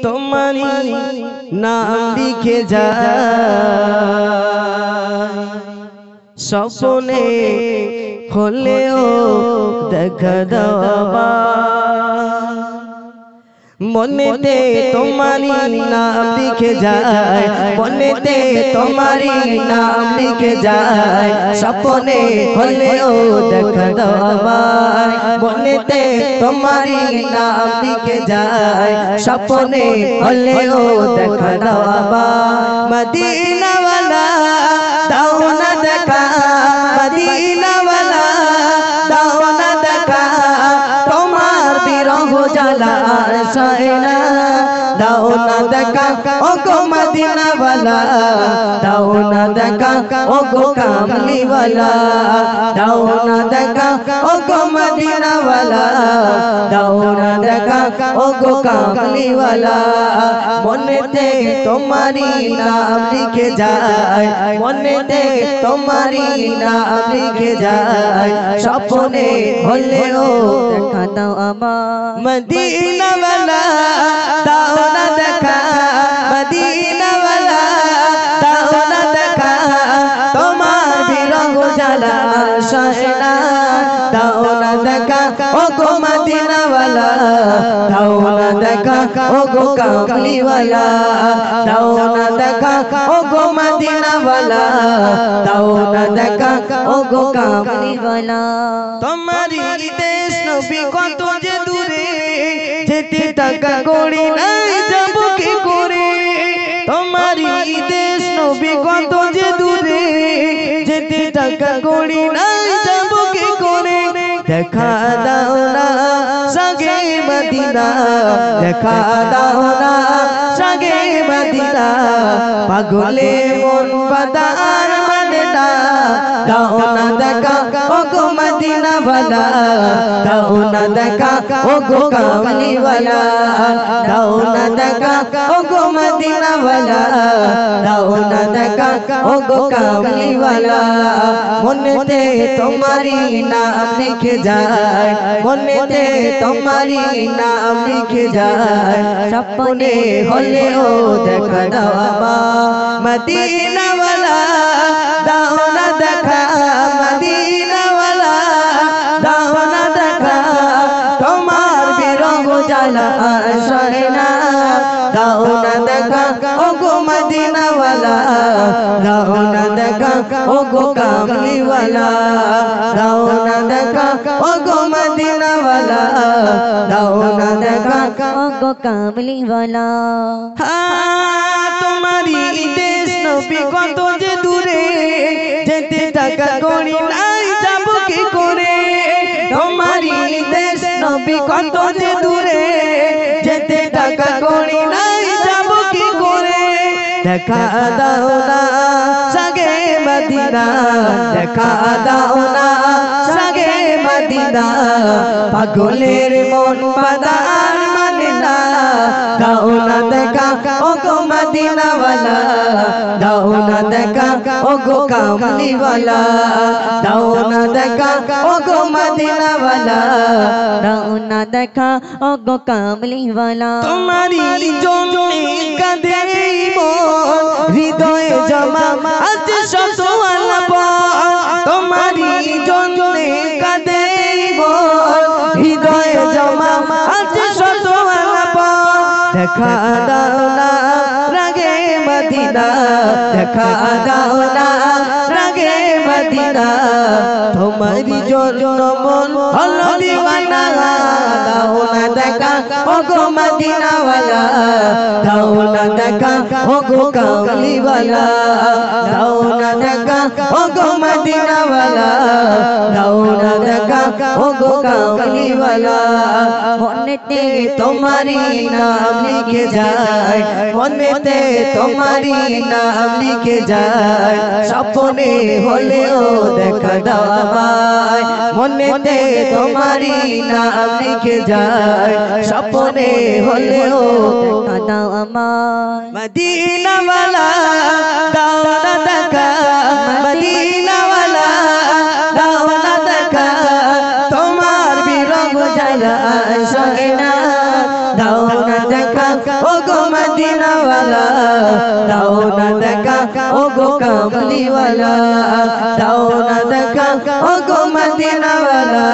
তোমারি নাম লিখে যায় স্বপ্নে হলেও দেখা দাও মনেতে তোমারি নাম লিখে যায় মনেতে তোমারি নাম লিখে যায় স্বপ্নে হলেও দেখা দাও মনেতে তোমারি নাম লিখে যায় স্বপ্নে হলেও দেখা দাও মদিনা ওয়ালা দাও না দেখা মদিনা ওয়ালা দাও না দেখা তোমার বিরহ জ্বালা সয়না দাও না দেখা ও গো মদিনা ওয়ালা দাও না দেখা ও গো কামলি ওয়ালা দাও না দেখা ও গো মদিনা ওয়ালা দাও না দেখা ও গো কামলি ওয়ালা মনেতে তোমারি নাম লিখে যায় মনেতে তোমারি নাম লিখে যায় স্বপ্নে হলেও দেখা দাও আমার মদিনা ওয়ালা দাও না দেখা মদিনা ওয়ালা দাও না দেখা তোমার বিরহ জ্বালা সয়না দাও না দেখা ও গো মদিনা ওয়ালা দাও না দেখা ও গো কামলি ওয়ালা দাও না দেখা ও গো মদিনা ওয়ালা দাও না দেখা ও গো কামলি ওয়ালা তোমারি দেশ নবী কত যে দূরে যেতে টাকা করি নাই যাব কি করে তোমারি দেশ নবী কত যে দূরে যেতে টাকা করি নাই যাব কি করে দেখা দাও না সগে মদিনা দেখা দাও না সগে মদিনা পাগলে মন বাদার মানে না দাও না দেখা ও গো মদিনা ওয়ালা দাও না দেখা ও গো কামলি ওয়ালা দাও না দেখা ও গো মদিনা ওয়ালা দাও না দেখা ও গো কামলি ওয়ালা মনেতে তোমারি নাম লিখে যায় মনেতে তোমারি নাম লিখে যায় স্বপ্নে হলেও দেখা দাও আমার মদিনা ওয়ালা দাও না দেখা মদিনা ওয়ালা দাও না দেখা তোমার বিরহ জ্বালা সয়না দাও না দেখা ও গো মদিনা ওয়ালা দাও না দেখা ও গো কামলি ওয়ালা দাও না দেখা ও গো মদিনা ওয়ালা দাও না দেখা ও গো কামলি ওয়ালা তোমারি দেশ নবী কত যে দূরে যেতে টাকা করি নাই যাব কি করে তোমারি দেশ নবী কত যে দূরে যেতে টাকা করি নাই যাব কি করে দেখা দাও না সগে মদিনা দেখা দাও না সগে মদিনা পাগলের মন বাদার মানে না দাও না দেখা ও গো মদিনা ওয়ালা দাও না দেখা ও গো কামলি ওয়ালা দাও না দেখা ও গো মদিনা ওয়ালা দাও না দেখা ও গো কামলি ওয়ালা তোমারি জন্যে কাঁদে মন হৃদয়ে জমা আছে শত তোমারি জন্যে কাঁদে মন হৃদয়ে জমা আছে শত দেখা দাও না রাগে মদিনা দেখা দাও না রাগে মদিনা তোমারি জন্য মন হলো দিওয়ানা দাও না দেখা ও গো মদিনা ওয়ালা দাও না দেখা ও গো কামলি ওয়ালা দাও না দেখা ও গো মদিনা ওয়ালা দাও না দেখা ও গো কামলি ওয়ালা মনেতে তোমারি নাম লিখে যায় মনেতে তোমারি নাম লিখে যায় স্বপ্নে হলেও দেখা দাও আমায় মনেতে তোমারি নাম লিখে যায় স্বপ্নে হলেও দেখা দাও আমায় মদিনা ওয়ালা দাও না দেখা মদিনা ওয়ালা দাও না দেখা তোমার বিরহ জ্বালা সহে না দাও না দেখা মদিনাওয়ালা দাও না দেখা ও গো কামলিওয়ালা দাও না দেখা ও গো মদিনাওয়ালা